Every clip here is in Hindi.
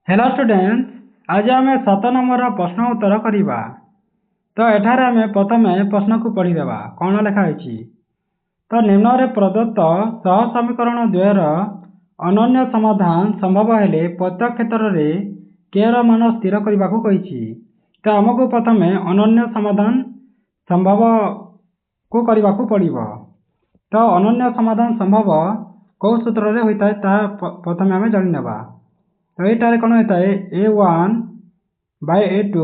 हेलो स्टूडेंट्स, आज आम 7 नंबर प्रश्न उत्तर करवा। तो एठारे आम प्रथम प्रश्न को पढ़ीदेवा कौन लिखाई। तो निम्न प्रदत्त सह समीकरण द्वयर अनन्य समाधान संभव हेले प्रत्येक क्षेत्र में के मान स्थिर करने को कही। तो आमको प्रथम अनन्य समाधान संभव को करने को पड़ो। तो अनन्य समाधान संभव कौ सूत्र में होता है प्रथम आम जाणीने। तो ये कौन होता है a1/a2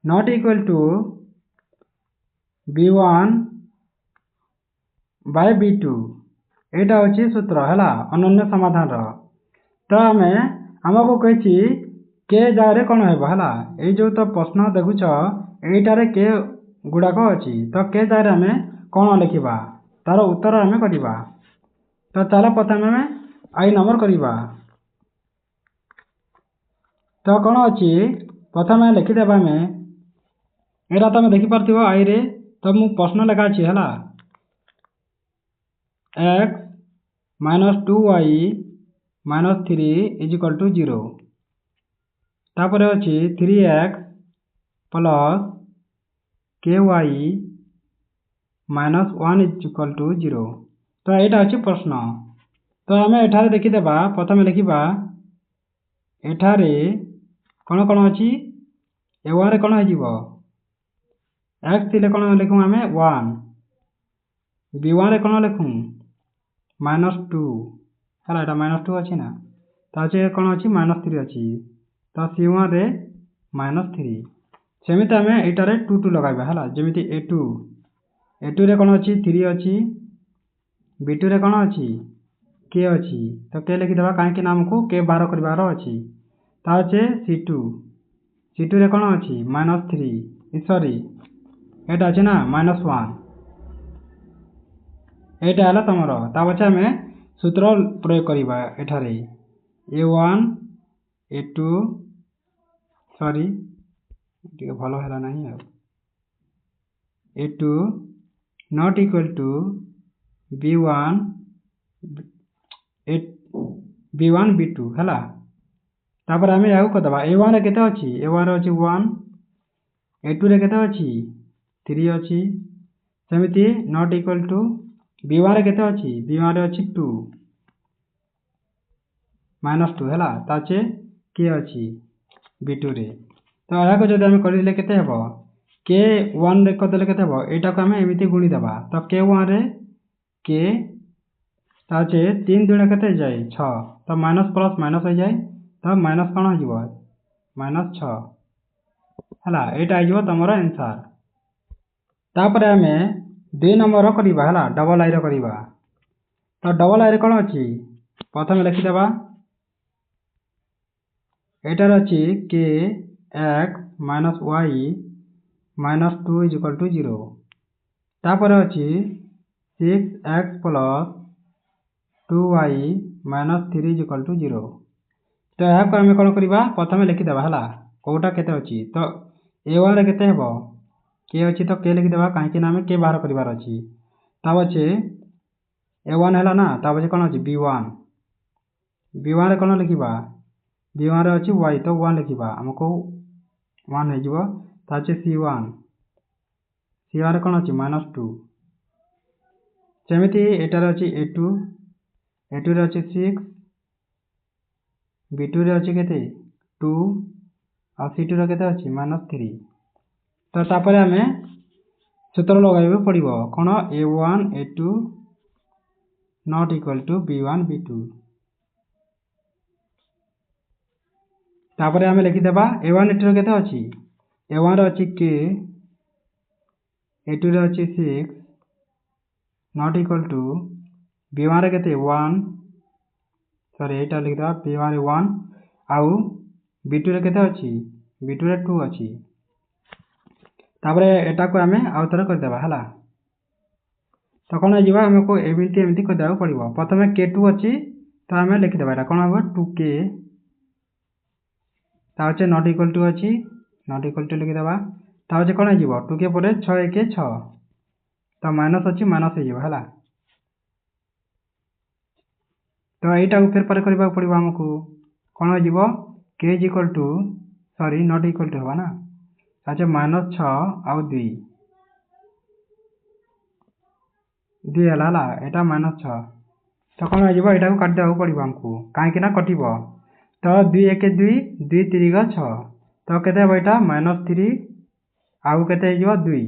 not equal to b1/b2। यहाँ हूँ सूत्र है अनन्य समाधान। तो आम आमको कही के जगह कौन है ये जो तो प्रश्न देखुच यहीटार के गुड़ाक अच्छी। तो के जगह आम कौन लिखा तार उत्तर आम करवा। तो चलो प्रथम आम आई नंबर करवा। तो कौन अच्छी प्रथम लिखिदेवा आम यहाँ तुम देखिपार आई रे। तो मु प्रश्न लिखा अच्छी है x - 2y - 3 = 0। तापर अच्छी 3x + ky - 1 = 0। तो यहाँ अच्छी प्रश्न। तो आम एठारे देखीदेवा प्रथम लिखा एठारे कौन कौन अच्छी a1 कौन हो x थी कौन लिखूँ आम 1 b1 कौन लिखूँ -2 है -2 अच्छी ना। तो कौन अच्छी -3 अच्छी। तो c1 रे -3 सेमती आम यहाँ 2 2 लगाइबा है जमी a2 रे कौन अच्छी 3 अच्छी b2 रे कौन अच्छी के अच्छी। तो के लिखिदेवा कहीं आमको के बाहर करार अच्छी। ताचे c2 रे कौन अच्छी -3 सॉरी यहाँ अच्छे ना -1 यहाँ है तुम। तापे आम सूत्र प्रयोग करवा एठारे a1 a2 सॉरी भल है ना a2 not equal to b1 b2 है। तापर आम या करदे a1 के अच्छी a1 अच्छी 1 a2 रे के अच्छी 3 अच्छी सेमती नॉट इक्वल टू b1 के अच्छी b1 अच्छी 2 -2 है। ताचे के अच्छी b2 रे। तो यहाँ को जब आम करदे केते हेबो के 1 रे करदे केते हेबो एटा को आम एमिति गुणीदेवा। तो के 1 रे के ताचे 3 2 केते जाए 6। तो माइनस प्लस माइनस हो जाए। तो माइनस कौन हो -6 है। यहाँ हो तुम आंसर। तापर आम 2 नंबर करवा है डबल आई करवा। तो डबल आई कौन अच्छी प्रथम लिखिदेवा एटार अच्छी के x - y - 2 = 0। तापर अच्छी 6x + 2y - 3 = 0। तो यहाँ को आम कौन करवा प्रथम लिखिदेवा है कौटा केते अच्छी। तो a1 रे केते हेबो के अच्छी। तो के लिखिदेवा कहीं आम के बाहर करार अच्छी। तब अच्छे a1 है ना। तब अच्छे कौन अच्छी b1 रे कौन लिखा b1 रे अच्छी y। तो 1 लिखा आमको 1 हो c1 रे कौन अच्छी -2 सेमती एटार अच्छी a2 रे अच्छी 6 b2 रे अच्छी केते 2 और c2 रे केते अच्छी -3। तो तापर आम सूत्र लगाइबा पड़ो कौन a1 a2 not equal to b1 b2। तापर आम लिखिदेवा a1 a2 केते अच्छी a1 रे अच्छी के a2 रे अच्छी 6 नॉट इक्वल टू b1 रे केते 1 सॉरी यहाँ लिखिदेवा b1 रे 1 आउ b2 रे केते अच्छी b2 रे 2 अच्छी। तापर एटा को आम आउ थे करदेवा है। तो कौन हो आमको एमती एमती करदेवा पड़ो। प्रथम k2 अच्छी तो आम लिखिदेवा यहाँ कौन हम 2k ताचे नॉट इक्वल टू अच्छी नॉट इक्वल टू लिखिदेवा। ताचे कौन हो 2k पर 6 1 6 तो माइनस अच्छी माइनस है। तो यहाँ फिर पर करने पड़ो आमको कौन हो के is equal to sorry not equal to होगा ना अच्छा -6 आउ 2 2 है एटा -6 तो कौन हो यहाँ को काटिदेवा पड़ो आमको कहीं कटिब तो 2 1 2 2 3 6 तो केते यहाँ -3 आउ केते 2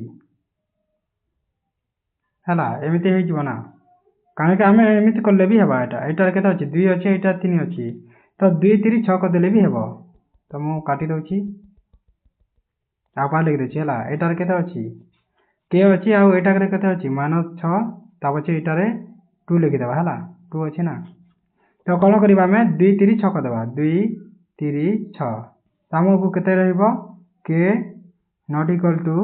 है एमती हो ना कहीं आम एमती कले भी हेबा यहाँ केते अच्छी 2 अच्छे यहाँ 3 अच्छी तो 2 3 6 करदे भी हेब तो मुझे काटी दूसरी आप लिखिदे है यहाँ केते अच्छी के अच्छी आउ यहाँ केते अच्छी -6 तापछे यहाँ 2 लिखिदेवा है 2 अच्छे ना तो कौन करवा आम 2 3 6 करदे 2 3 6 आमको केते रहिबो के नॉट इक्वल टू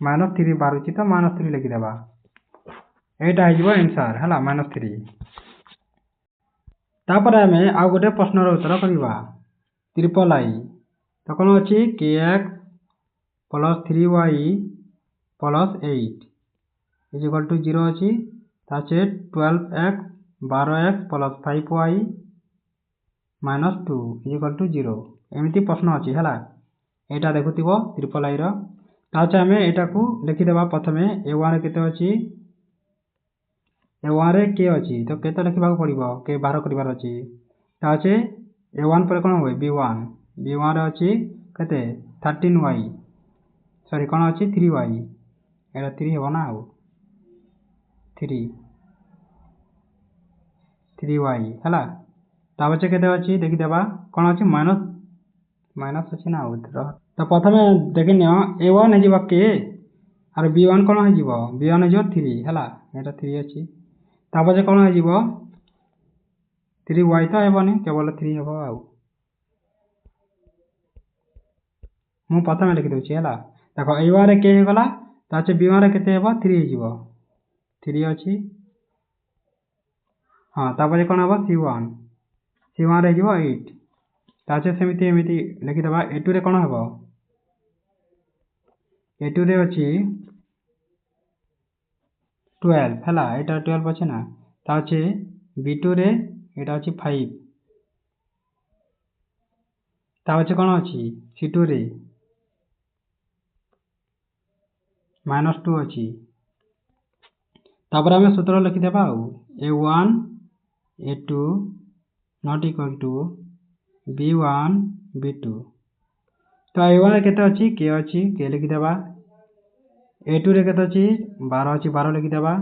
-3 बाहर तो -3 लिखिदेवा यहाँ हो आंसर है -3 तापर आम आउ गोटे प्रश्नर उत्तर करवा ट्रिपल आई तो कौन अच्छी के x plus 3y plus 8 is equal to 0 अच्छी 12x 12x plus 5y -2 is equal to 0 एमती प्रश्न अच्छी है यहाँ देखुव ट्रिपल आई रहा आम यहाँ को लिखिदेवा प्रथम A1 केते अच्छी A1 के अच्छी तो केते लिखा पड़ो के बाहर करार अच्छी ताचे A1 पर कौन हुए B1 B1 अच्छी केते 13y सॉरी कौन अच्छी 3y यहाँ 3 हे ना 3y है तापचे केते अच्छी देखीदेवा कौन अच्छी माइनस अच्छी ना तो प्रथम देखी A1 हो के और B1 कौन हो B1 हो 3 है यहाँ 3 अच्छी तापचे कौन हो 3y तो हेनी केवल 3 हे आ मु प्रथम लिखी दूसरी है देख A1 के गला ताचे B1 केते 3 हो 3 अच्छी हाँ तापर कौन हम C1 हो 8 ताचे सेमती एमती लिखिदेवा A2 कौन हम A2 अच्छी 12 है यहाँ 12 अच्छे ना ताचे B2 यहाँ अच्छी 5 तापचे कौन अच्छी C2 -2 अच्छी तापर आम सूत्र लिखिदेवा A1 A2 not equal to B1 B2 तो A1 केते अच्छी के लिखिदेवा A2 केते अच्छी 12 अच्छी 12 लिखिदेवा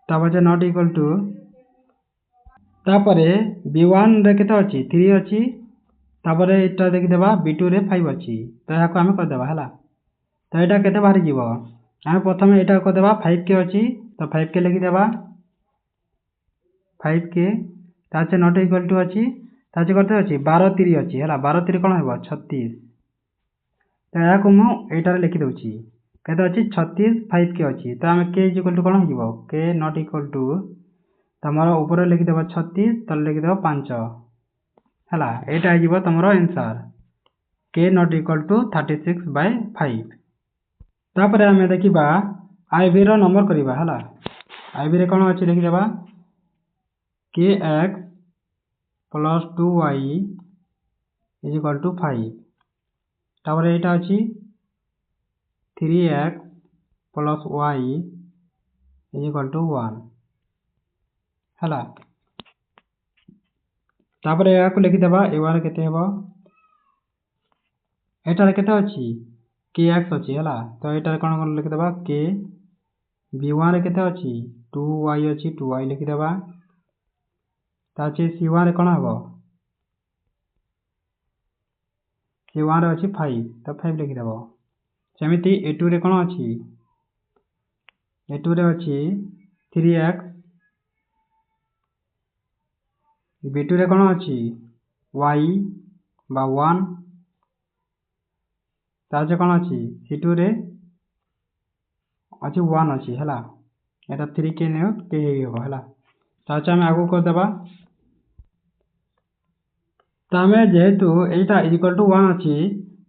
तापर नॉट इक्वल टू तापर B1 केते अच्छी 3 अच्छी तापर यहाँ देखीदेवा B2 5 अच्छी तो यहाँ आम करदेवा है तो यहाँ केते बाहरी जीव आम प्रथम यहाँ करदेवा 5 के अच्छी तो 5 के लिखिदेवा 5 के ताचे नॉट इक्वल टू अच्छी ताचे करते अच्छी 12 3 अच्छी है 12 3 कौन हो 36 तो यहाँ मुझे लिखिदे केते अच्छी 36 5 के अच्छी तो आम के इक्वल टू कौन हो के नॉट इक्वल टू तुम ऊपर लिखिदेव 36 तले लिखिदेव 5 है यहाँ हो तुम आंसर के नॉट इक्वल टू 36/5 तापर आम देखा आईवी नंबर करवा है आईवी कौन अच्छी लिखिदेवा के x plus 2y is equal to 5 तापर यहाँ अच्छी 3x plus y is equal to 1 है तापर यहाँ लिखिदेवा A1 केते हेबो यहाँ केते अच्छी के एक्स अच्छी है तो यहाँ कौन कौन लिखिदेवा के B1 केते अच्छी 2y अच्छी 2y लिखिदेवा ताचे C1 कौन हम C1 अच्छी 5 तो 5 लिखिदेव सेमती A2 कौन अच्छी A2 अच्छी 3x B2 कौन अच्छी y बा 1 ताजे कौन अच्छी C2 अच्छी 1 अच्छी है यहाँ 3 के नहीं के हम है ताचे आम आगू करदेवा तो आम जेहेतु यहाँ इजिकल टू 1 अच्छी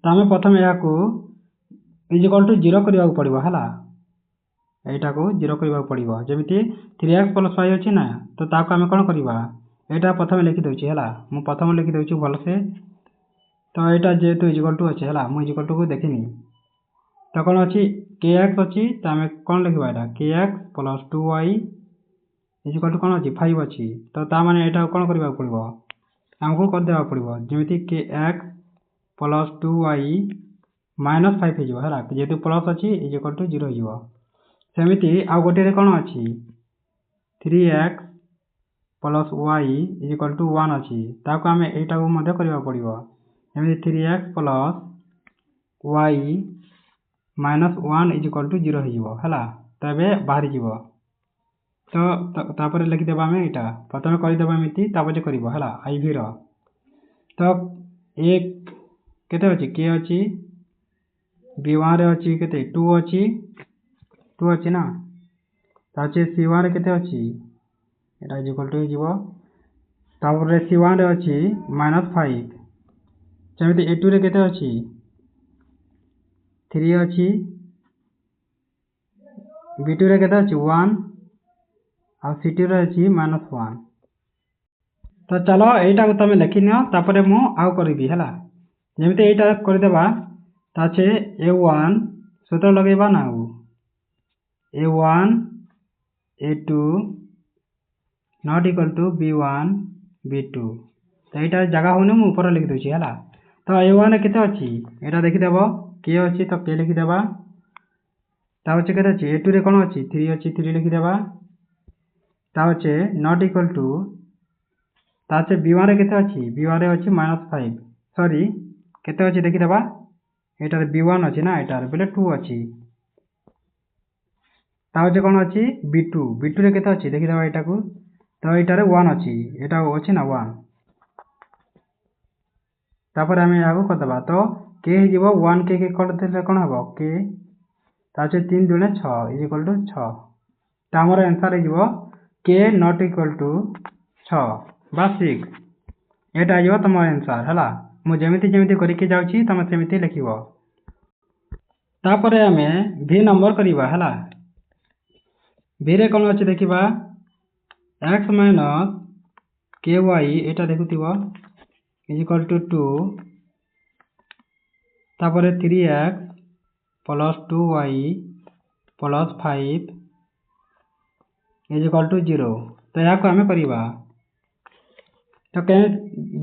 तो आम प्रथम यहाँ इजिकल टू 0 करने पड़ो है यहाँ को 0 करने पड़ो जमी 3x प्लस y अच्छी ना तो ताको आम कौन करवा एटा प्रथम लिखि दउची हला मु प्रथम लिखि दउची भलसे तो एटा जेतु इक्वल टू अछि हला मु इक्वल टू को देखिनी तो कोन अछि kx अछि त हमें कोन लिखबा एटा kx + 2y इक्वल टू कोन अछि 5 अछि तो ता माने एटा कोन करबा पड़िबो हमको कर देबा पड़िबो जेमिति kx + 2y - 5 हे जो हला जेतु प्लस अछि इक्वल टू 0 हियो सेमिति आ गोटे रे कोन अछि 3x + y = 1 अछि ताको हमें एटा को मध्य करबा पड़िबो एमि 3x + y - 1 = 0 हियो हला तबे बाहरी जीवो तो तापर लिखि देबा हमें एटा प्रथम करि देबा एमिति तापर जे करबो हला iv रो तो एक केते अछि k अछि b1 रे अछि केते 2 अछि ना ताचे c1 रे केते अछि एटा इक्वल टू जीवो तापर c1 रे अछि -5 जेमिति a2 रे केते अछि 3 अछि b2 रे केते अछि 1 आ c2 रे अछि -1 तो चलो एटा को तमे लिखिनियो तापर मु आउ करबी हला जेमिति एटा कर देबा ताचे a1 सूत्र लगेबा ना a1 a2 not equal to b1 b2 तो एटा जगह होने मु ऊपर लिख दोची हला तो a1 केते अछि एटा देखि देबो k अछि तो k लिखि देबा ता होचे केते अछि a2 रे कोन अछि 3 अछि 3 लिखि देबा ता होचे not equal to ताचे b1 रे केते अछि b1 रे अछि -5 सॉरी केते अछि देखि देबा एटा रे b1 अछि ना एटा रे बेले 2 अछि ता होचे कोन अछि b2 रे केते अछि देखि देबा एटा को तो एटा रे 1 अछि एटा अछि ना 1 तापर हमें आगु कर देबा तो k हि जीवो 1 k कर देले कोन हबो k ताचे 3 दुने 6 = 6 ता हमर आंसर हि जीवो k not equal to 6 बा 6 एटा जीवो तमर आंसर हला मु जेमिति करि के जाउची तमे सेमिति लिखिबो तापर हमें v नंबर करिबा हला v रे कोन अछि देखिबा x - ky एटा देखुतिबो = 2 तापर 3x + 2y + 5 = 0 तो या को हमें करिबा तो के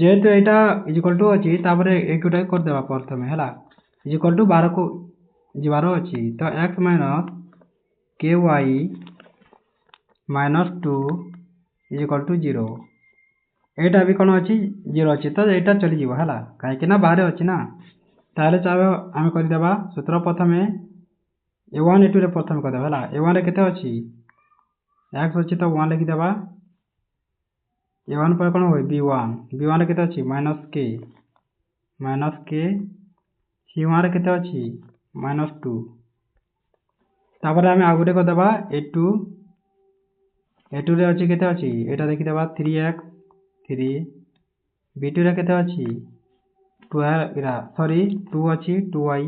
जेतु एटा इक्वल टू अछि तापर एकुटा कर देबा प्रथमे हला इक्वल टू 12 को जीवारो अछि तो x - ky - 2 = 0 एटा भी कोन अछि 0 अछि तो एटा चली जीवो हला काहे कि ना बाहर अछि ना ताले चाबो हम कर देबा सूत्र प्रथमे a1 a2 रे प्रथम कर देबा हला a1 रे केते अछि x अछि तो 1 लिखि देबा a1 पर कोन होय b1 रे केते अछि -k c1 रे केते अछि -2 तापर हम आगुटे कर देबा a2 रे अछि केते अछि एटा देखि देबा 3x 3 b2 रे केते अछि 2 अछि 2y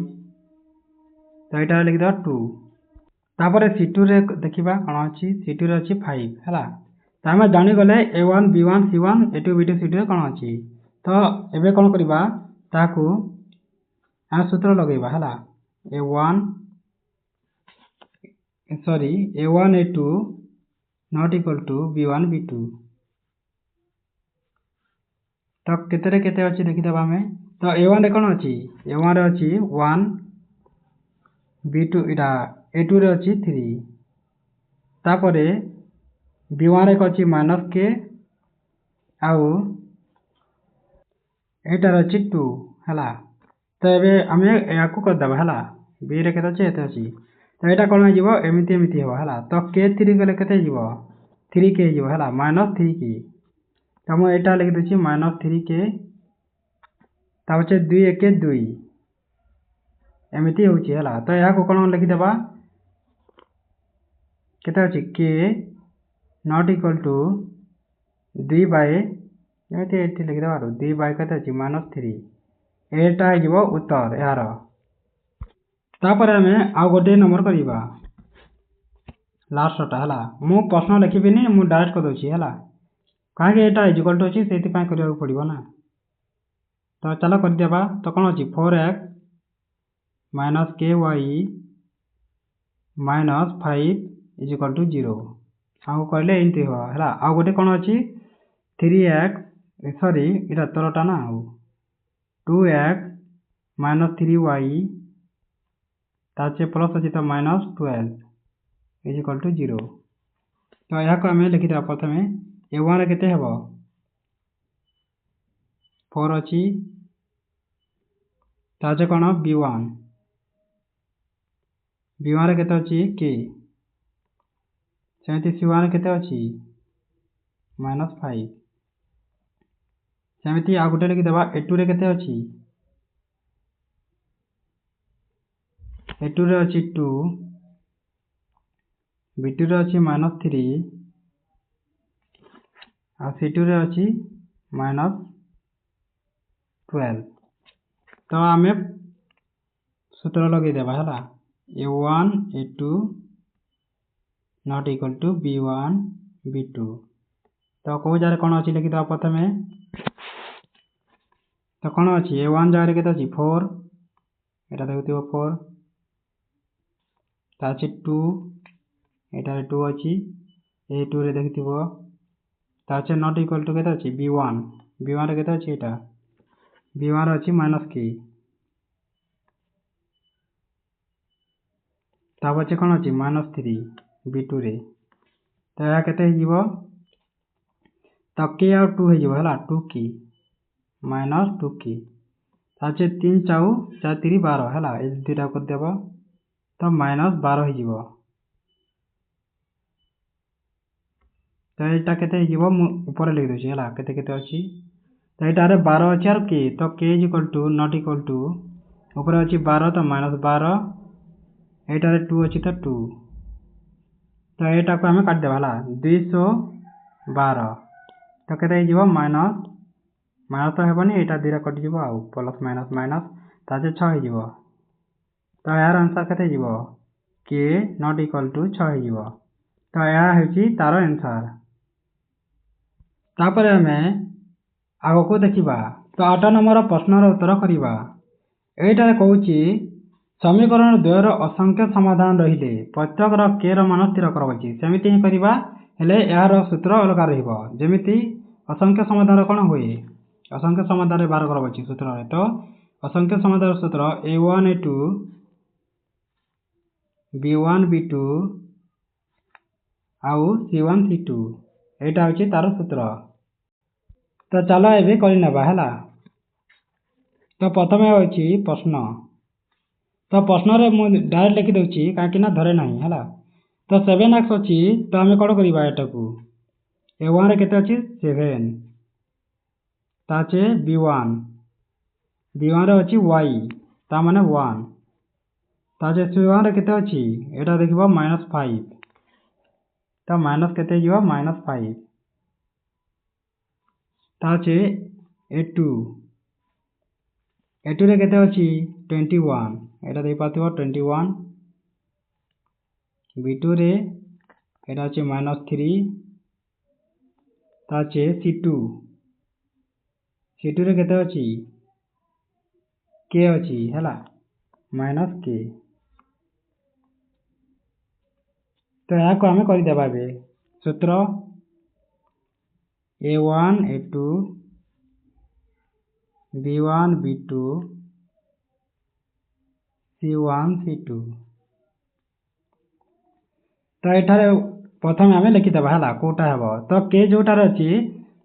तो एटा लिखि देबा 2 तापर c2 रे देखिबा कोन अछि c2 रे अछि 5 हला त हम जानि गले a1 b1 c1 a2 b2 c2 रे कोन अछि तो एबे कोन करिबा ताकू आ सूत्र लगेबा हला a1 a2 not equal to b1 b2 तो केते रे केते अछि देखि देबा हमें तो a1 रे कोन अछि a1 रे अछि 1 b2 इडा a2 रे अछि 3 तापरे b1 रे अछि -k आउ एटा रे अछि 2 हला तो एबे हमें याकू कर देबा हला b रे केते अछि एते अछि तो एटा कोन जीवो एमिति हो हला तो k3 गले केते जीवो 3k जीवो हला -3k तो हम एटा लिखि देछि -3k ता होचे 2 1 2 एमिति होची हला तो या को कोन लिखि देबा केते अछि k not equal to 2 by एमिति लिखि देबा 2 by केते अछि -3 एटा जीवो उत्तर यार तापर हमें आ गोटे नंबर करिबा लास्ट टा हला मु प्रश्न लिखिबिनी मु डायरेक्ट कर दोछि हला कहीं यहाँ इक्वल टू अच्छी से पड़ो ना। तो चलो करदेबा। तो कौन अच्छी 4x minus ky minus 5 is equal to 0 आगे कहले एमती है। आउ गोटे कौन अच्छी 3x सॉरी इटा तरटा ना 2x माइनस 3y ताचे प्लस अच्छी तो माइनस 12 इज इक्वल टू 0। तो यहाँ को आम लिखिद प्रथम a1 केते हेबो 4 अच्छी ताचे कौन b1 b1 केते अच्छी k सेमती c1 केते अच्छी माइनस 5 सेमती आ गोटे लिखिदेबा a2 रे केते अच्छी a2 रे अच्छी 2 b2 रे अच्छी माइनस 3 आ c2 रे अच्छी माइनस 12। तो आम सूत्र लगेदेबा है a1 a2 not equal to b1 b2। तो कौ जगह कौन अच्छी लिखिद प्रथम तो कौन अच्छी a1 जगह के अच्छी 4 यहाँ देखो 4 ताचे 2 यहाँ 2 अच्छी a2 रे देखि ताचे नॉट इक्वल टू के अच्छी b1 b1 रे के अच्छी यहाँ b1 अच्छी माइनस k तापचे कौन अच्छी माइनस 3 b2 रे। तो यह केते हो तो k आ 2 हो 2 k माइनस 2 k ताचे 3 चाउ 4 3 12 है ये दुटा करदेव तो माइनस 12 हो। तो यहाँ के ऊपर लिख दूसरी है केते केते अच्छी तो यहाँ 12 अच्छी और k तो k is equal to not equal to ऊपर अच्छी 12 तो माइनस 12 यहाँ 2 अच्छी तो 2 तो यहाँ को आम काटिदेवा 212 तो केते माइनस माइनस तो हेनी यहाँ दुटा कटिज प्लस माइनस माइनस ताजे 6 हो। तो यार आंसर केते के नॉट इक्वल टू 6 हो। तो यह हूँ तार आंसर। तापर आम आग को देखा। तो 8 नंबर प्रश्नर उत्तर करवा। यहाँ कौच समीकरण द्वयर असंख्य समाधान रहिले प्रत्येक के मान स्थिर कर सेमती ही करवा यार सूत्र अलग रही असंख्य समाधान कौन हुए असंख्य समाधान बाहर कर सूत्र। तो असंख्य समाधान सूत्र a1 a2 b1 b2 आउ c1 c2 यहाँ हूँ तार सूत्र। तो चलो ये करनेबा है। तो प्रथम अच्छी प्रश्न तो प्रश्न मुझे डायरेक्ट लिखिदे कहीं धरे ना है। तो 7x अच्छी तो आम कौन करवा यहाँ को a1 केते अच्छी 7 ताचे b1 b1 अच्छी y ता माने 1 ताचे c1 केते अच्छी यहाँ देख माइनस 5 तो माइनस केते माइनस 5 ताचे a2 a2 रे केते अच्छी 21 यहाँ देख पाथो 21 b2 रे यहाँ अच्छी माइनस 3 ताचे c2 रे केते अच्छी k अच्छी है माइनस k। तो यहाँ को आम करदेबा सूत्र a1 a2 b1 b2 c1 c2। तो ये प्रथम आम लिखिदेवा है कौटा हे। तो के जोटार अच्छी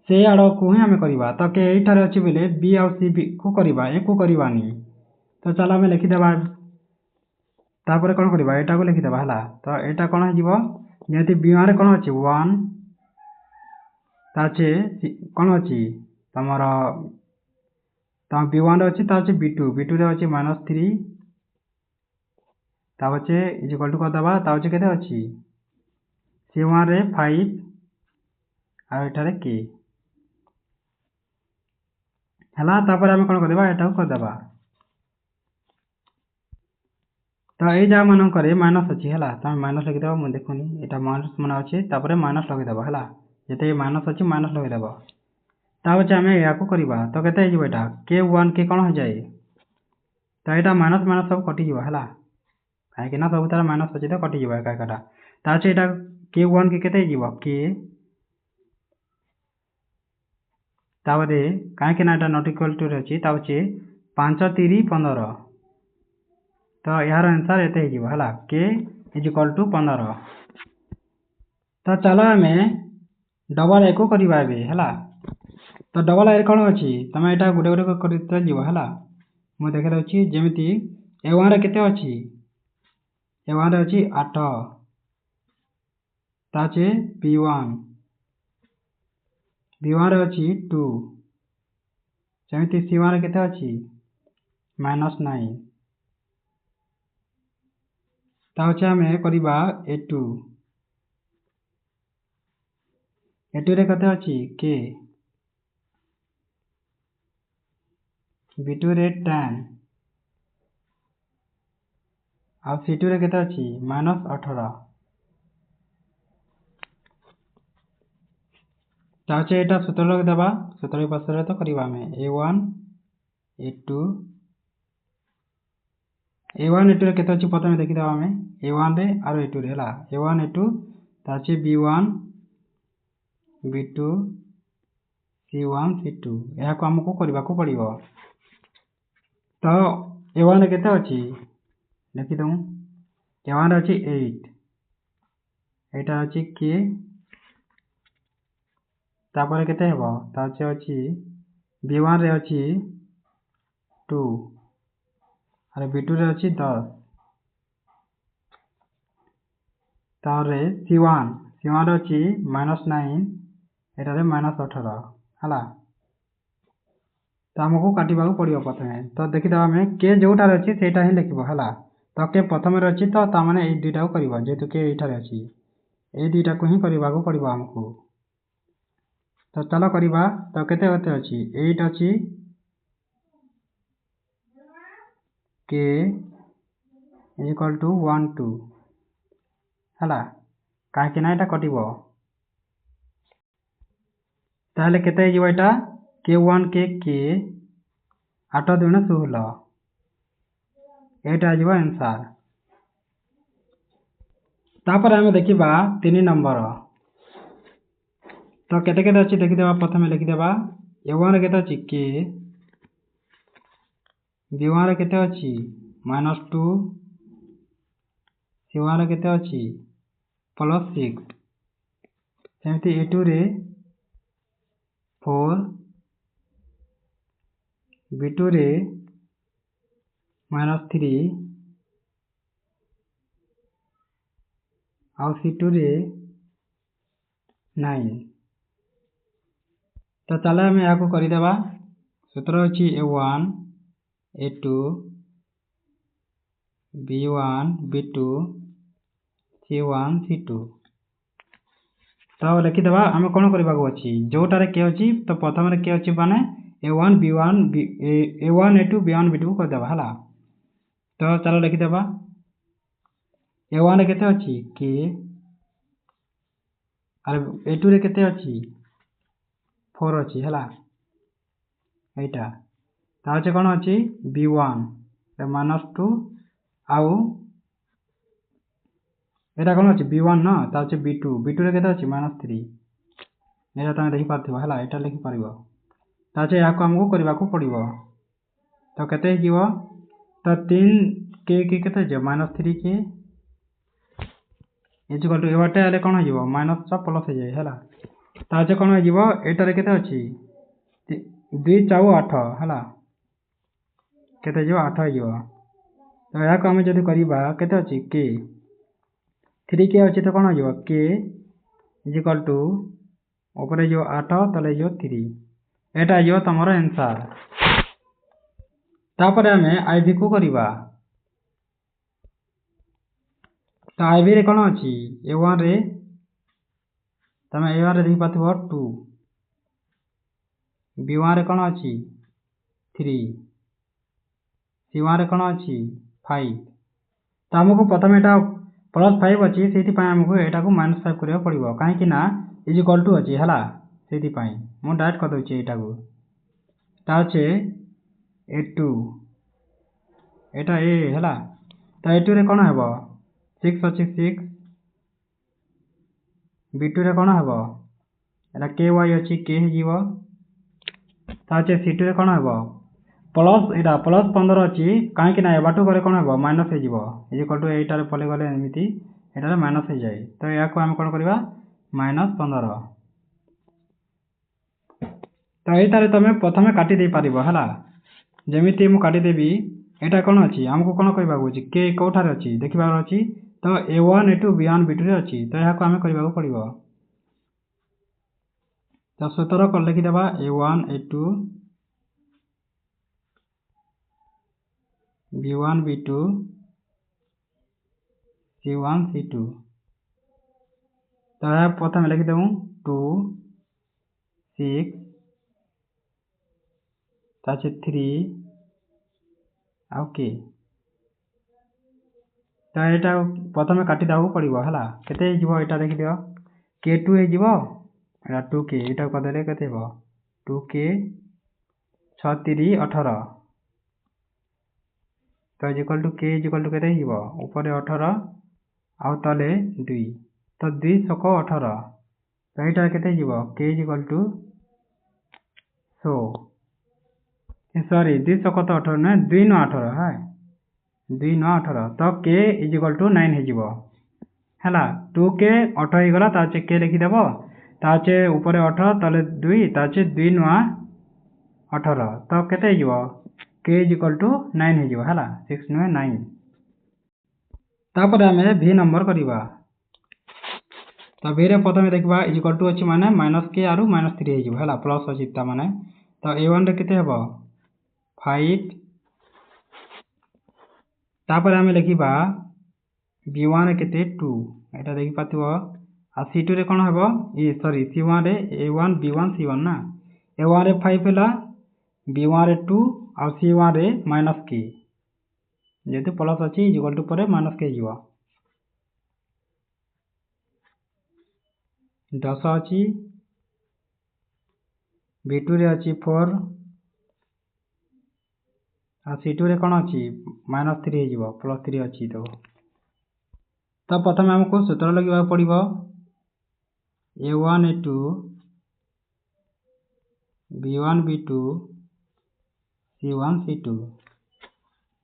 से आड़ को ही आम करवा। तो के ये अच्छी बोले बी आउ सी बी को करवा ए को करवानी। तो चलो आम लिखिदेवा तापर कौन करवा यहाँ को लिखिदेवा है। तो यहाँ कौन होती b1 कौन अच्छी 1 ताचे कौन अच्छी तुम तुम b1 अच्छी ताचे b2 b2 रे अच्छी माइनस 3 तापचे इज इक्वल टू करदेबा तापचे केते अच्छी c1 रे 5 आ एठारे k है। तापर आम कौन करदेबा यहाँ करदेबा। तो ये जहाँ मानक माइनस अच्छी है तो माइनस लिखिदेव मुझे देखुनी यहाँ माइनस मान अच्छे माइनस लगेदेव है जिते माइनस अच्छी माइनस लगेदेव तापचे आम या करवा तो केते यहाँ K1 के कौन हो जाए तो यहाँ माइनस माइनस सब कटिज है कहीं सब तार माइनस अच्छे तो कटिज एकाटा ताचे यहाँ K1 के केते के तापरे कहीं नट इक्वल टू अच्छी तापचे 5 3 15 तो यार आंसर एते है के इक्वल टू 15 तो चलो आम डबल ए को करवा है तो डबल ए कौन अच्छी तुम यहाँ गोटे गोटे है मुझे देखा दूसरी जमी A1 केते अच्छी A1 अच्छी 8 ताचे B1 B1 अच्छी 2 जमी C1 केते अच्छी -9 ताचे आम करवा A2 A2 रे केते अच्छी के B2 रे 10 आ C2 रे केते अच्छी -18 ताचे यहाँ सूत्र लगे सूत्र पास तो करवा A1 A2 A1 A2 रे केते अच्छी प्रथम देखीद आम A1 रे और A2 रे A1 A2 ताचे B1 B2 C1 C2 यहाँ को आमको करने को पड़ो तो A1 केते अच्छी देखीद A1 अच्छी 8 यहाँ अच्छी के तापर केते हेबो ताचे अच्छी B1 रे अच्छी 2 और B2 रे अच्छी 10 तारे C1 अच्छी -9 एटा रे -18 है तो आमको काटा पड़ो प्रथम तो देखीद आम के जोटार अच्छी से ही लिखो है तो के प्रथम अच्छी तो ताने ये दुईटा को कर जेहेतु के ये अच्छी ये दुईटा को ही करने को पड़ो आमको तो चलो करवा तो केते केते अच्छी 8 अच्छी के इक्वल टू 1 2 है कहीं यहाँ कटो ताहले केते यहाँ K1 के 8 2 16 यहाँ आ आंसर तापर आम देखा 3 नंबर तो केते केते अच्छी देखीद प्रथम लिखिदेवा A1 केते अच्छी के B1 केते अच्छी -2 C1 केते अच्छी +6 सेमती A2 रे 4 B2 रे -3 और C2 रे 9 तो चलो आम यहाँ करदेवा सूत्र अच्छी A1 A2 B1 B2 C1 C2 तो लिखिदेवा आम कौन करने अच्छी जोटार के अच्छी तो प्रथम के अच्छी माने A1 B1 A1 A2 B1 B2 करदेवा है तो चलो लिखिदेवा A1 केते अच्छी के और A2 रे केते अच्छी 4 अच्छी है यहाँ ताचे कौन अच्छी B1 -2 आउ यहाँ कौन अच्छी B1 न ताचे B2 B2 रे केते अच्छी -3 यहाँ तुम देखिपार है यहाँ लिखिपार ताचे यहाँ को आमको करने को पड़ो तो केते तो 3 के केते -3 के इक्वल टू एबारटे आले कौन हो माइनस प्लस हो जाए है ताचे कौन हो एटारे केते अच्छी 2 4 8 है केते 8 हो तो यहाँ को आम जब करवा केते अच्छी के 3 के अच्छी तो कौन हो के इक्वल टू ऊपर जो 8 तले जो 3 यहाँ तुम आंसर तापर आम IV को करवा तो IV रे कौन अच्छी A1 रे तुम A1 रे देखी पाथो 2 B1 रे कौन अच्छी 3 C1 रे कौन अच्छी 5 तो आमको प्रथम यहाँ +5 अच्छी से आमको यहाँ को -5 करने पड़ो कहीं इज इक्वल टू अच्छी है से मुझे डायरेक्ट करदे यहाँ को अच्छे A2 एटा ए है तो A2 रे कौन हम 6 अच्छी 6 B2 रे कौन हम एटा KY अच्छी K हो अच्छे C2 रे कौन हम प्लस यहाँ प्लस 15 अच्छी कहीं ना बाटू गले कौन हम माइनस हो इज इक्वल टू एटार पले गले एमती यहाँ माइनस हो जाए तो या आम कौन करवा -15 तो यहाँ तुम प्रथम काटिदे पार है जमीती मुझे काटिदेवी यहाँ कौन अच्छी आमको कौन कहूँ के कौटार अच्छी देखार अच्छी तो A1 A2 B1 B2 अच्छी तो यहाँ आम करने पड़ो तो सूत्र कौन लिखिदे A1 A2 B1 B2 C1 C2 तो यहाँ प्रथम लिखिदेव 2 6 ताचे 3 आउ के तो यहाँ प्रथम काटिदा पड़ो है केते यहाँ देखिद K2 हो 2K यहाँ करदे के 2K 6 3 18 तो is equal to K is equal to के ऊपर 18 आउ तले 2 तो 2 6 18 तो यहाँ के K is equal to 100 sorry 2 6 तो 18 ना 2 9 18 है 2 9 18 तो K इज इक्वल टू 9 हो है 2K 8 हो गला ताचे K लिखिदेव ताचे ऊपर 18 तले 2 ताचे 2 9 18 तो केते K इज इक्वल टू 9 हो है 6 9 9 तापर आम V नंबर करवा तो V रे प्रथम देखा इज इक्वल टू अच्छी माने -K आरु -3 हो प्लस अच्छी माने तो A1 रे केते हम 5 तापर आम लिखा B1 रे केते 2 यहाँ देखी पाथो आ C2 रे कौन हम सॉरी C1 रे A1 B1 C1 ना A1 रे 5 है B1 रे 2 आ C1 रे -K जेहेतु प्लस अच्छी इज इक्वल टू पर -K हो 10 अच्छी B2 रे अच्छी 4 आ C2 रे कौन अच्छी -3 हो प्लस 3 अच्छी तो प्रथम आमको सूत्र लगे पड़ो A1 A2 B1 B2 C1 C2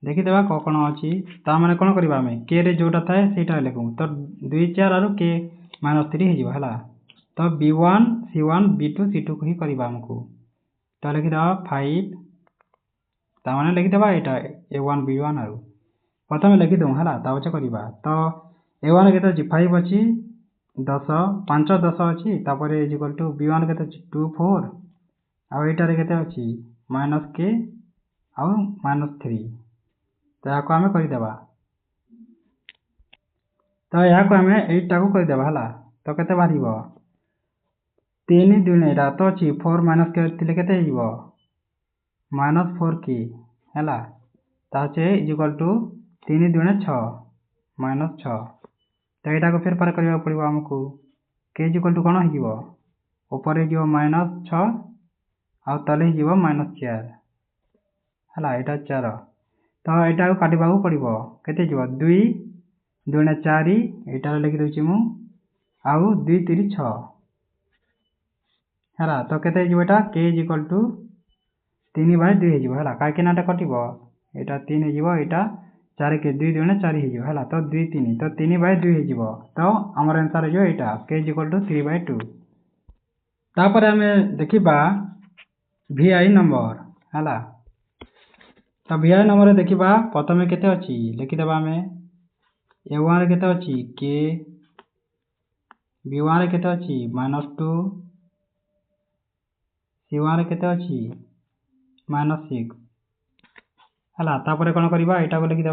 देखीदे कौन अच्छी ता मैंने कौन करवा आम के रे जोटा थाए से लिखूँ तो 2 4 आरु K -3 हो तो B1 C1 B2 C2 को ही करवा आमको तो लिखिद 5 ताने लिखिदे यहाँ A1 B1 आरु प्रथम लिखिदे है तापचे करवा तो A1 के 5 अच्छी 10 5 10 अच्छी तापर इज इक्वल टू B1 के 2 4 आउ यहाँ के अच्छी -K आउ -3 तो यहाँ आम करदे तो यहाँ आम यहीटा को करदे है तो केते बाहर 3 2 यहाँ तो अच्छी 4 -K के -4K है ताचे इज इक्वल टू 3 2 6 -6 तो यहाँ को फिर पार करने पड़ो आमको K इज इक्वल टू कौन हो ऊपर हो -6 आउ तले हो -4 है यहाँ 4 तो यहाँ को काटा पड़ो केते 2 2 4 यहाँ लिखिदे मु आउ 2 3 6 है तो केते यहाँ K इज इक्वल टू 3/2 है कहीं कटो यहाँ 3 हो यहाँ 4 के 2 2 4 हो तो 2 3 तो 3/2 हो तो आमर आंसर हो यहाँ K इज इक्वल टू 3/2 तापर आम देखा VI नंबर है तो VI नंबर देखा प्रथम केते अच्छी लिखिदे आम A1 रे केते अच्छी K B1 रे केते अच्छी -2 C1 रे केते अच्छी -6 है तापर कौन करवा यहाँ को लिखिदे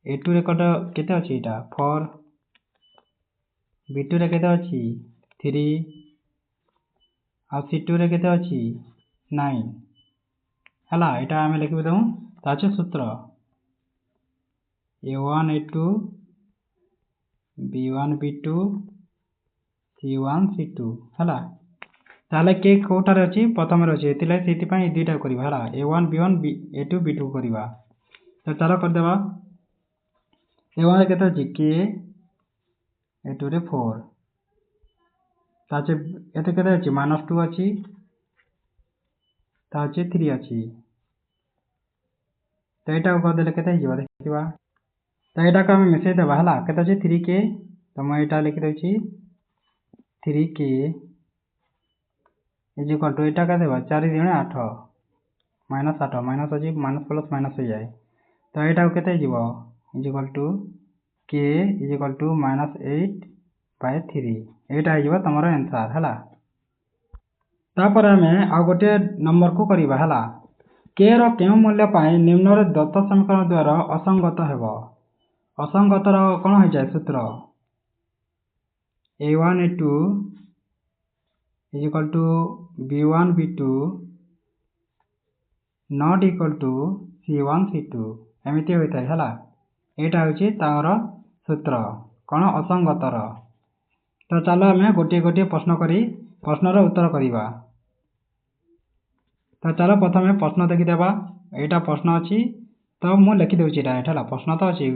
A2 रे केते अच्छी यहाँ 4 B2 रे केते अच्छी 3 आ C2 रे केते अच्छी 9 है यहाँ आम लिखिदेव ताचे सूत्र A1 A2 B1 B2 C1 C2 है ताले के कोठार अच्छी प्रथम अच्छे से दुईटा करवा A1 B1 A2 B2 करवा तो चलो करदे A1 के के A2 रे 4 ताचे एते के -2 अच्छी ताचे 3 अच्छी तो यहाँ करदे के देखा तो यहाँ को आम मिसई देवा है के 3K तो मुझे यहाँ लिखिदी 3K इज इक्वल टू यहाँ क्या देवा 4 दूने 8 -8 माइनस अच्छी माइनस प्लस माइनस हो जाए तो यहाँ के is equal to K is equal to -8/3 यहाँ हो तुम आंसर है तापर आम आ गोटे नंबर को करवा है के रो मूल्य निम्न दत्त समीकरण द्वारा असंगत हेब असंगतर कौन हो जाए सूत्र A1 A2 is equal to B1 B2 not equal to C1 C2 एमती होता है यहाँ हूँ तार सूत्र कौन असंगतर तो चलो आम गोटे गोटे प्रश्न करी प्रश्नर उत्तर करवा तो चलो प्रथम प्रश्न देखीदेवा यहाँ प्रश्न अच्छी तो मुझे लिखिदे डायरेक्ट है प्रश्न तो अच्छी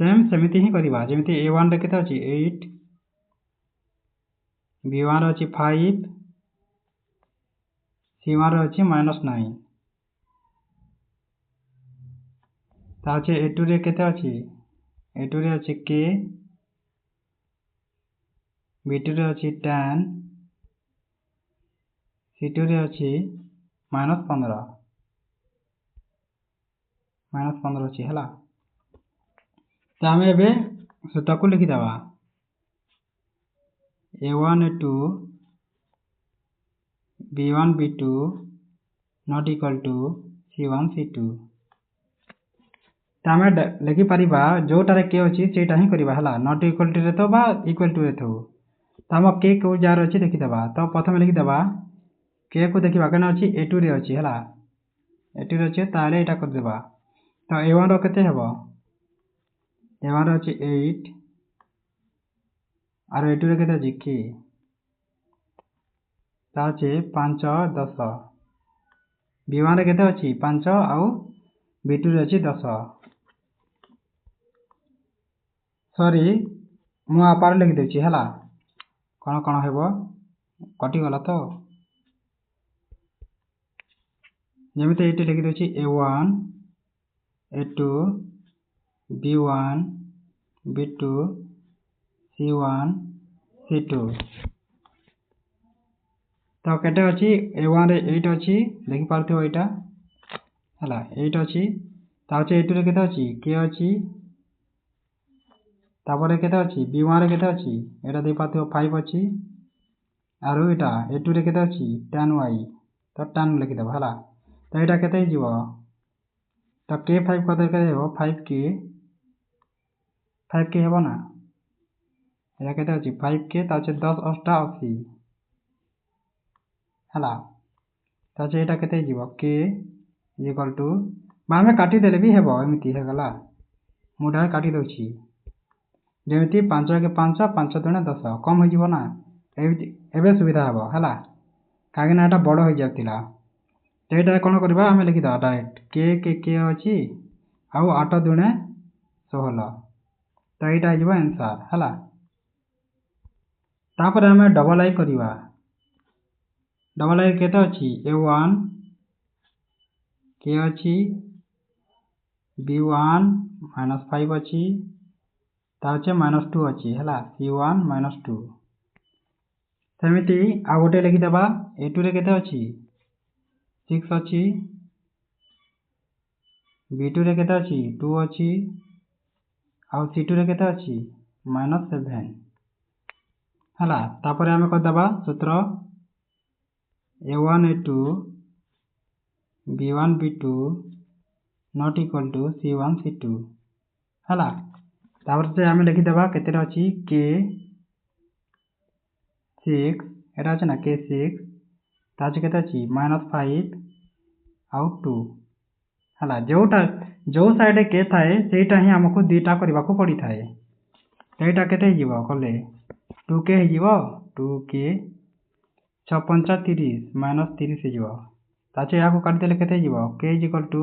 सेम सेमती ही करवा जमी A1 रे केते अच्छी 8 B1 अच्छी 5 C1 अच्छी -9 ताचे A2 रे केते अच्छी A2 रे अच्छी K B2 रे अच्छी 10 C2 रे अच्छी -15 अच्छी है तो आम ए सूत्र को लिखिदेवा A1 A2 B1 B2 not equal to C1 C2 तो आम लिखिपर जोटार के अच्छी से ही करवा नॉट इक्वल टू तो इक्वल टू तो आम के कौ जार अच्छी देखीदेवा तो प्रथम लिखिदेवा के को देखा क्या अच्छी A2 रे अच्छी है A2 रे अच्छे ताले यहाँ करदेवा तो A1 रो केते हेबो A1 अच्छी 8 और A2 रे केते अच्छी के ताचे 5 10 B1 रे केते अच्छी 5 आउ B2 रे अच्छी 10 सॉरी मु आपार लिखि देछि हला कौन कौन हेबो कटिगला तो जमिते एटी लिखि देछि A1 A2 B1 B2 C1 C2 तो केटे अच्छी A1 रे 8 अच्छी देखि पारथिबो एटा हला 8 अच्छी ताचे A2 रे केते अच्छी के अच्छी तापर केते अच्छी B1 रे केते अच्छी एटा दे पाथिबो 5 अच्छी आरो एटा A2 रे केते अच्छी 10y तो 10 लिखि देबो हला तो एटा केते हिजिबो तो के 5 कते केते हेबो 5k हेबो ना एटा केते अच्छी 5k ताचे 10 8 80 हला ताचे एटा केते हिजिबो k इक्वल टू मामे काटी देले भी हेबो एमिति हे गला मुडा काटी दोछि जमिति 5 के 5 5 दुणे 10 कम हो ना एबे सुविधा हेबो हला कागिना एटा बड़ हो जातिला तो यहाँ कौन करवा आम लिखिदा डायरेक्ट के अच्छी आउ 8 दुणे 16 तो यहाँ हो आंसर है तापर आम डबल आई करवा डबल आई केते अच्छी A1 के अच्छी B1 -5 अच्छी ताचे -2 अच्छी है C1 -2 सेमिति आ गोटे लिखिदेवा A2 रे केते अच्छी 6 अच्छी B2 रे केते अच्छी 2 अच्छी आउ C2 रे केते अच्छी -7 हला तापर आमे करदबा सूत्र A1 A2 B1 B2 not equal to C1 C2 हला तापर से आमे लिखिदेवा केते अच्छी K 6 एटा अछि ना K 6 ताजे केते अछि -5 आउ 2 हला जोटा जो साइड के थाए सेटा ही हमको दुईटा करबा को पड़ी थाए एटा केते हिजिबो कले 2k हो 2k 6 5 30 माइनस 30 हो ताचे या को काट देले केते हो k इक्वल टू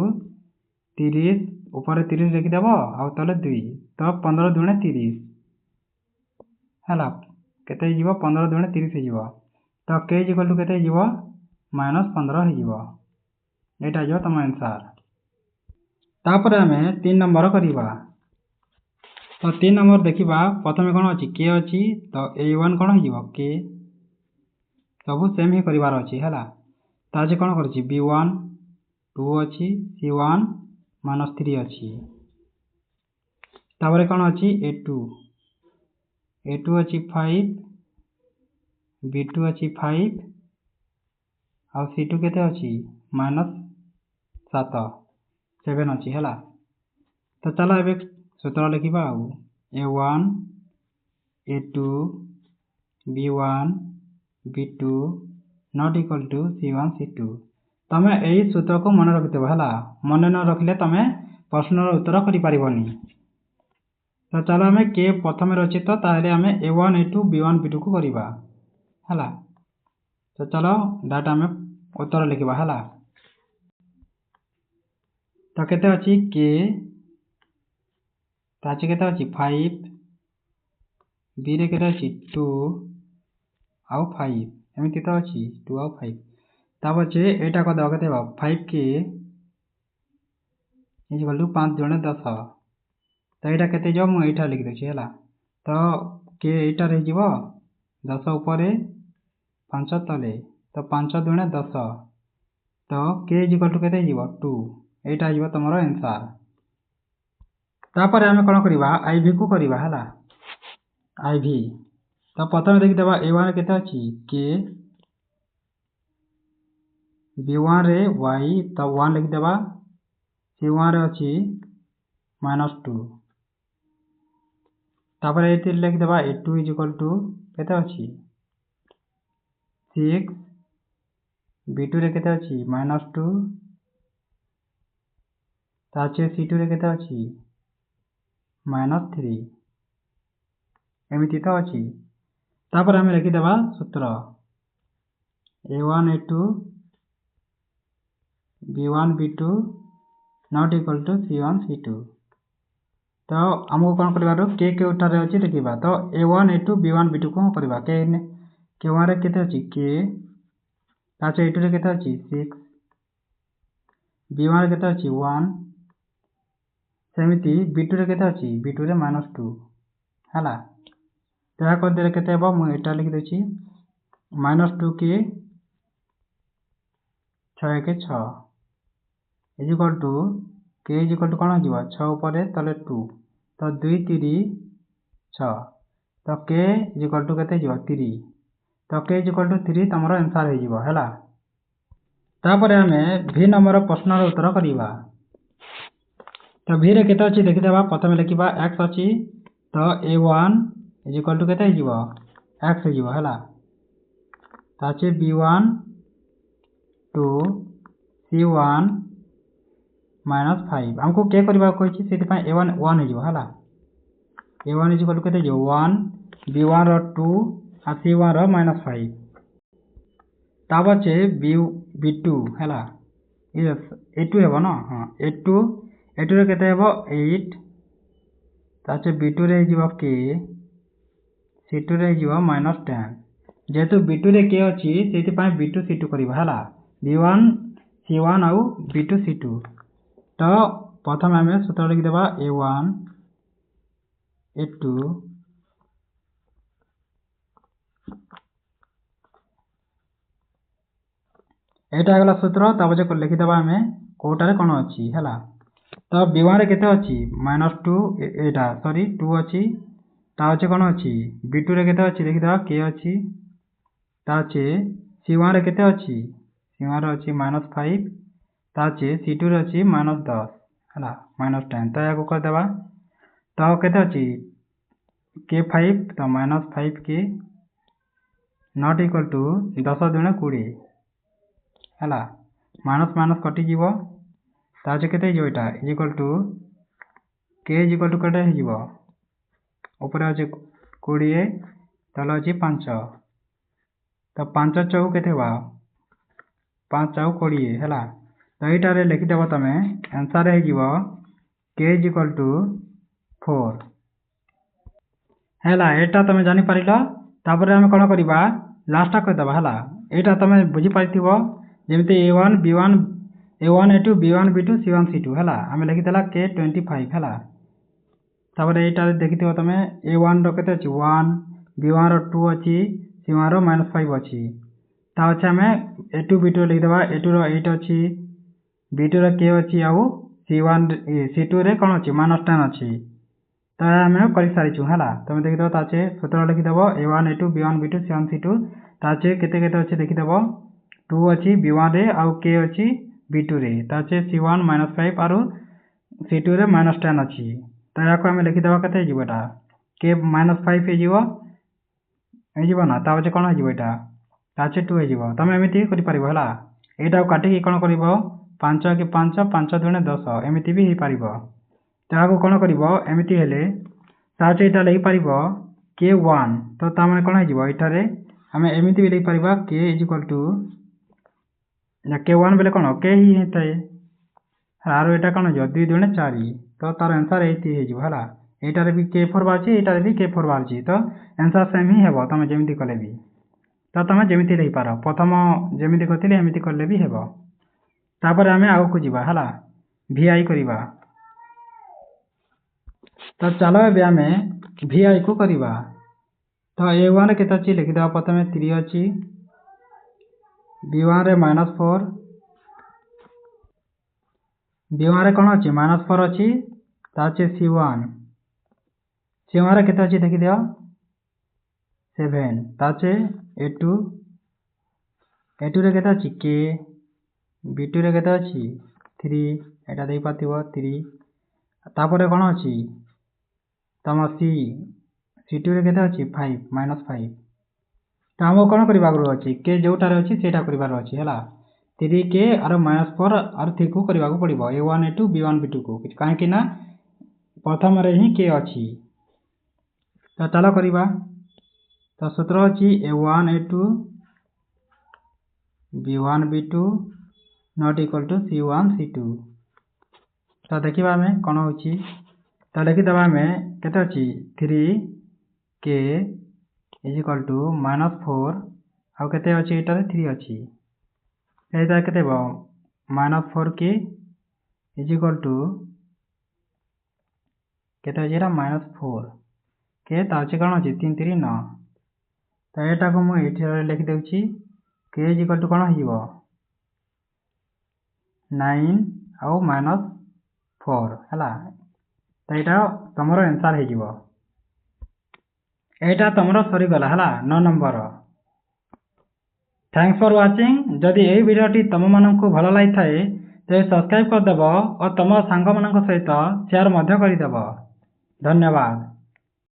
30 ऊपर 30 लिखि देबो आ तले 2 तो 15 दुणे 30 हला केते हो 15 दुणे 30 हो तो k इक्वल टू केते हो माइनस 15 हो एटा जो तम आंसर तापर हमें 3 नंबर करिबा तो 3 नंबर देखिबा प्रथमे कोन अछि k अछि तो a1 कोन हिबो k सब सेम ही करिवार अछि हला ताजे कोन करछि b1 2 अछि c1 -3 अछि तापर कोन अछि a2 अछि 5 b2 अछि 5 आ c2 केते अछि -7 7 अछि हला तो चला एबे सूत्र लिखिबा a1 a2 b1 b2 not equal to c1 c2 तमे एही सूत्र को मन रखितबा हला मन न रखले तमे प्रश्न रो उत्तर करि परिबनी तो चलो हमें के प्रथम रछि तो ताले हमें a1 a2 b1 b2 को करिबा हला तो चलो डाटा में उत्तर लिखिबा हला तो केते अछि k ताचे केते अछि 5 b रे केते अछि 2 आउ 5 एमिति तो अछि 2 आउ 5 तब अछि एटा को द केते 5k इक्वल टू 5 दुणे 10 तो एटा केते जो मु एटा लिख देछि हला तो k एटा रे जीवो 10 ऊपर 5 तले तो 5 दुणे 10 तो k इक्वल टू केते जीवो 2 एटा जीवो तमरो आंसर तापर हमें कोन करिबा iv को करिबा हला iv तो प्रथम देखि देबा a1 केते अछि k b1 रे y तो 1 लिख देबा c1 रे अछि -2 तापर एते लिख देबा a2 इक्वल टू केते अछि 6 b2 रे केते अछि -2 ताचे c2 रे केते अछि -3 एमिति तो अछि तापर हमें लिखि देबा सूत्र a1 a2 b1 b2 not equal to c1 c2 तो हमको कोन करबारो k के उठारे अछि लिखिबा तो a1 a2 b1 b2 को करबा k k1 रे केते अछि k ताचे a2 रे केते अछि 6 b1 रे केते अछि 1 सेमिति b2 रे केते अछि b2 रे -2 हला तो या कर दे केते हेबो मु एटा लिख देछि -2 के 6 के 6 equal to k equal to कोन जीवा 6 ऊपर तले 2 तो 2 3 6 तो k इक्वल टू केते जीवा 3 तो k इक्वल टू 3 तमरो आंसर हे जीवा हला तापर हमें v नंबर प्रश्न रो उत्तर करिबा तो v रे केते अछि देखि देबा प्रथम लिखिबा x अछि तो a1 इक्वल टू केते जीवा x जीवा हला ताचे b1 2 c1 -5 हमको के करबा कोइ छी सेति पय a1 1 हे जीवा हला a1 इक्वल टू केते जो 1 b1 रो 2 आ c1 रो -5 तब छे b2 हला यस a2 हेबो न हां a2 रे केते हेबो 8 ताचे b2 रे जीवा k c2 रे जीवा -10 जेतु b2 रे k अछि सेति पय b2 c2 करबा हला b1 c1 आउ b2 c2 तो प्रथम हमें सूत्र लिख देबा a1 a2 एटा गला सूत्र तब जे लिखि देबा हमें कोटारे कोन अछि हला तो b1 रे केते अछि -2 एटा सॉरी 2 अछि ता अछि कोन अछि b2 रे केते अछि लिखि देबा k अछि ताचे c1 रे केते अछि c1 रे अछि -5 ताचे c2 रे अछि -10 हला -10 तो याको कर देबा तो केते अछि k5 तो -5 k नॉट इक्वल टू 10 दुणे 20 हला माइनस माइनस कटि जीवो ताजे केते जीवो एटा equal to k equal to केते हे जीवो ऊपर अछि 20 ତାହେଲେ ଅଛି 5 ତ 5 ଚଉ କେତେ ହବା 5 ଚଉ 20 ହେଲା ତ ଏଇଟାରେ ଲେଖିଦେବ ତମେ आंसर ହେଇଯିବ k = 4 ହେଲା ଏଟା ତମେ ଜାଣିପାରିଲ ତାପରେ ଆମେ कोन करिबा लास्ट करदबा ହେଲା एटा तमे बुझी पाइथिबो जेमते a1 b1 a1 a2 b1 b2 c1 c2 ହେଲା ଆମେ लिखितला k 25 ହେଲା तापर एटा देखिथिबो तमे a1 रो केते अछि 1 b1 रो 2 अछि c1 रो -5 अछि ता अछि हमें a2 b2 लिखिदबा a2 रो 8 अछि b2 रो k अछि आउ c1 c2 रे कोन अछि -10 अछि ता हमें करि सारि छु हला तमे देखि दो ताचे सूत्र लिखि दबो a1 a2 b1 b2 c1 c2 ताचे केते केते अछि देखि दबो 2 अछि b1 रे आउ k अछि b2 रे ताचे c1 -5 आरो c2 रे -10 अछि ता याको हमें लिखि दबा केते जिवोटा k -5 हे जिवो ना ता कोन हे जिवो एटा ताचे 2 हे जिवो तमे एमिति करि परिबो हला एटा काटि कि कोन करिवो 5 के 5 5 दुणे 10 एमिति भी हे परिबो ताको कोन करिवो एमिति हेले ताचे एटा लेहि परिबो k1 तो ता माने कोन हे जिवो एटारे हमें एमिति भी लेहि परिबा k = k1 बेले कोन k ही हेतै आरो एटा कोन जो 2 दुणे 4 तो तार आंसर एति हे जिवो हला एटारे भी k4 बाछि एटारे भी k4 बाछि तो आंसर सेम ही हेबो तमे जेमिति कले भी तो तमे जेमिति लेहि पारो प्रथम जेमिति कथिले एमिति करले भी हेबो तापर हमें आगो को जिबा हला vi करिबा तो चलो ए हमें vi को करिबा तो a1 केते अछि लिखि दबा प्रथमे 3 अछि b1 रे -4 b1 रे कोन अछि -4 अछि ताचे c1 रे केते अछि देखि दियो 7 ताचे a2 रे केते अछि k b2 रे केते अछि 3 एटा देइ पातिबो 3 तापर कोन अछि तम c2 रे केते अछि 5 -5 त हम कोन करिबा गरो अछि k जोटा रे अछि सेटा करिबार अछि हला 3k आरो -4 आरो 3 को करिबा को पडिबो a1 a2 b1 b2 को काहे कि ना प्रथम रे ही k अछि तो चलो करिबा तो सूत्र अछि a1 a2 b1 b2 not equal to c1 c2 तो देखिबा हमें कोन होछि तो लिखि दबा हमें केते अछि 3k = -4 आ केते अछि एटा 3 अछि एटा केते बो -4k = केते अछि एटा -4 के ताचे कोन अछि 3 3 9 तो एटा को मु एठी लिखि देउछि k = कोन हिबो 9 आउ -4 हला तो एटा तमरो आंसर हे जिवो एटा तमरो सरी गला हला 9 नंबर थैंक्स फॉर वाचिंग जदि एही वीडियोटी तम माननकु भलो लागि थाए ते सब्सक्राइब कर देबो और तम सांग माननक सहित शेयर मध्य करि देबो धन्यवाद।